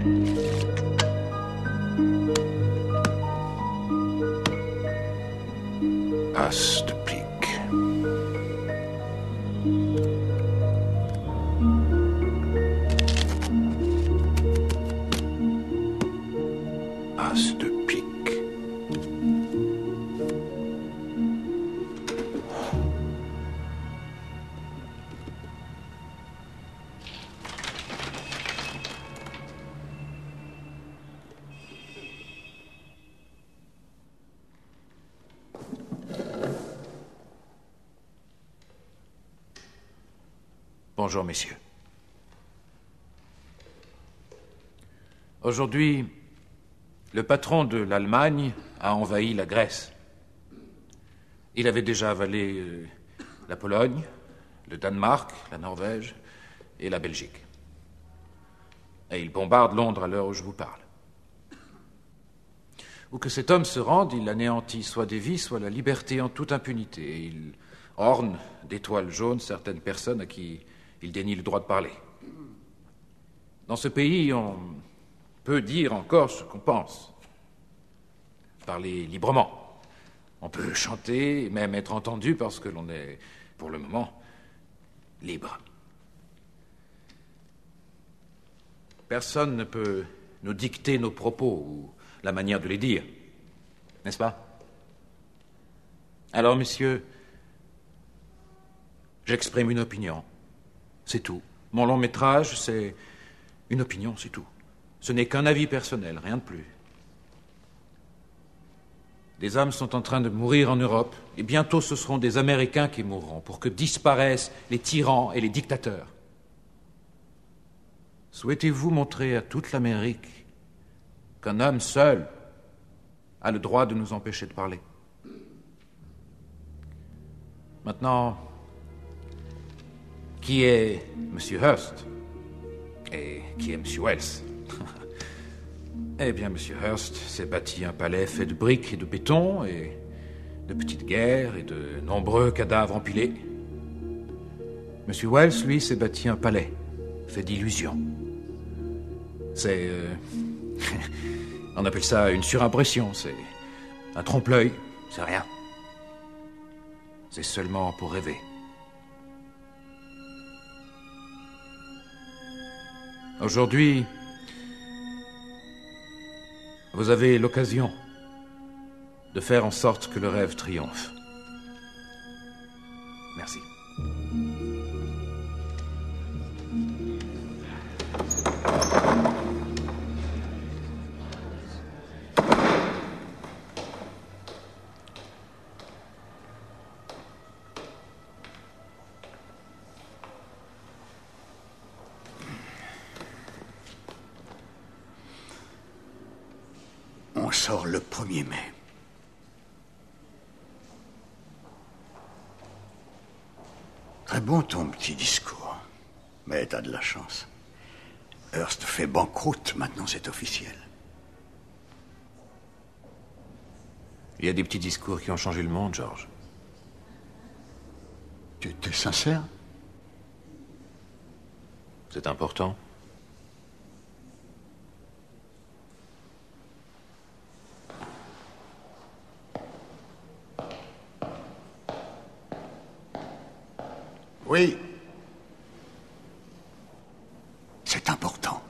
As de pique. As de pique. Bonjour, messieurs. Aujourd'hui, le patron de l'Allemagne a envahi la Grèce. Il avait déjà avalé la Pologne, le Danemark, la Norvège et la Belgique. Et il bombarde Londres à l'heure où je vous parle. Où que cet homme se rende, il anéantit soit des vies, soit la liberté en toute impunité. Et il orne d'étoiles jaunes certaines personnes à qui il dénie le droit de parler. Dans ce pays, on peut dire encore ce qu'on pense. Parler librement. On peut chanter et même être entendu parce que l'on est, pour le moment, libre. Personne ne peut nous dicter nos propos ou la manière de les dire. N'est-ce pas? Alors, messieurs, j'exprime une opinion. C'est tout. Mon long métrage, c'est une opinion, c'est tout. Ce n'est qu'un avis personnel, rien de plus. Des âmes sont en train de mourir en Europe, et bientôt ce seront des Américains qui mourront pour que disparaissent les tyrans et les dictateurs. Souhaitez-vous montrer à toute l'Amérique qu'un homme seul a le droit de nous empêcher de parler? Maintenant, qui est M. Hearst et qui est M. Wells? Eh bien, M. Hearst s'est bâti un palais fait de briques et de béton et de petites guerres et de nombreux cadavres empilés. M. Wells, lui, s'est bâti un palais fait d'illusions. C'est... on appelle ça une surimpression, c'est un trompe-l'œil, c'est rien. C'est seulement pour rêver. Aujourd'hui, vous avez l'occasion de faire en sorte que le rêve triomphe. Merci. On sort le 1er mai. Très bon ton petit discours. Mais t'as de la chance. Hearst fait banqueroute, maintenant c'est officiel. Il y a des petits discours qui ont changé le monde, George. Tu étais sincère? C'est important. Oui. C'est important.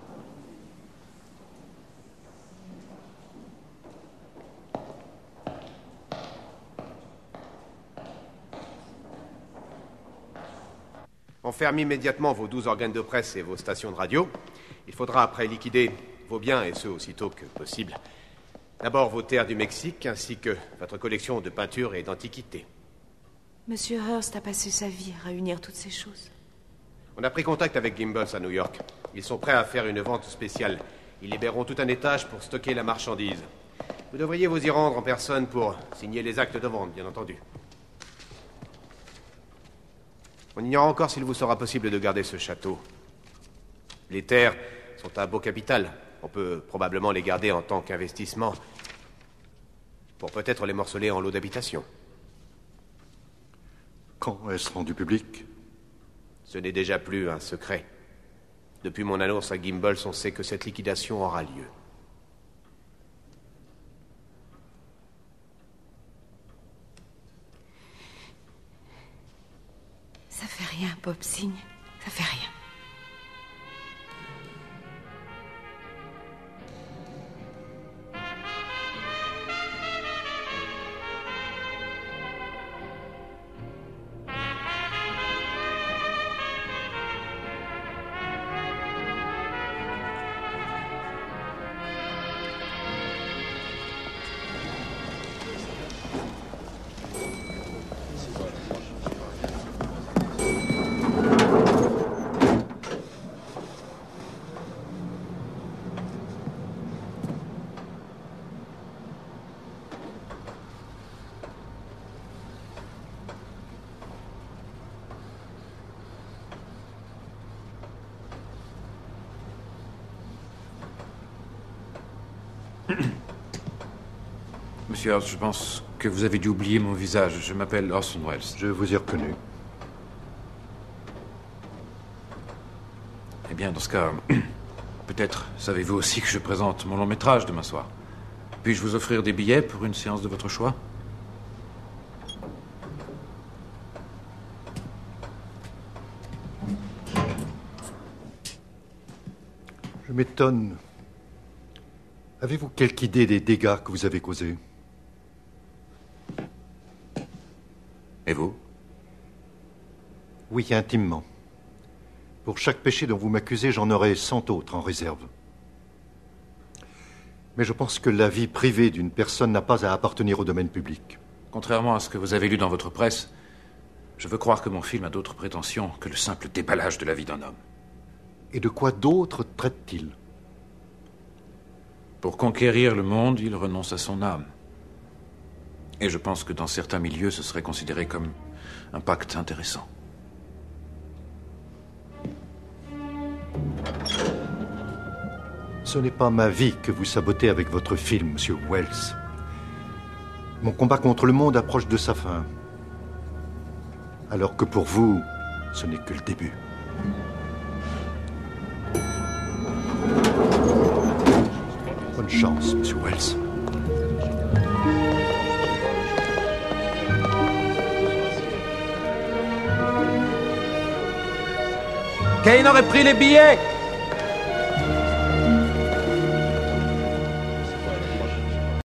On ferme immédiatement vos 12 organes de presse et vos stations de radio. Il faudra après liquider vos biens, et ce aussitôt que possible. D'abord vos terres du Mexique, ainsi que votre collection de peintures et d'antiquités. Monsieur Hearst a passé sa vie à réunir toutes ces choses. On a pris contact avec Gimbels à New York. Ils sont prêts à faire une vente spéciale. Ils libéreront tout un étage pour stocker la marchandise. Vous devriez vous y rendre en personne pour signer les actes de vente, bien entendu. On ignore encore s'il vous sera possible de garder ce château. Les terres sont un beau capital. On peut probablement les garder en tant qu'investissement pour peut-être les morceler en lots d'habitation. Quand est-ce rendu public? Ce n'est déjà plus un secret. Depuis mon annonce à Gimbels, on sait que cette liquidation aura lieu. Ça fait rien, Bob Signe. Ça fait rien. Monsieur Hearst, je pense que vous avez dû oublier mon visage. Je m'appelle Orson Welles. Je vous ai reconnu. Eh bien, dans ce cas, peut-être savez-vous aussi que je présente mon long métrage demain soir. Puis-je vous offrir des billets pour une séance de votre choix? Je m'étonne. Avez-vous quelque idée des dégâts que vous avez causés? Et vous? Oui, intimement. Pour chaque péché dont vous m'accusez, j'en aurai 100 autres en réserve. Mais je pense que la vie privée d'une personne n'a pas à appartenir au domaine public. Contrairement à ce que vous avez lu dans votre presse, je veux croire que mon film a d'autres prétentions que le simple déballage de la vie d'un homme. Et de quoi d'autre traite-t-il? Pour conquérir le monde, il renonce à son âme. Et je pense que dans certains milieux, ce serait considéré comme un pacte intéressant. Ce n'est pas ma vie que vous sabotez avec votre film, Monsieur Welles. Mon combat contre le monde approche de sa fin. Alors que pour vous, ce n'est que le début. Bonne chance, Monsieur Welles. Kane aurait pris les billets!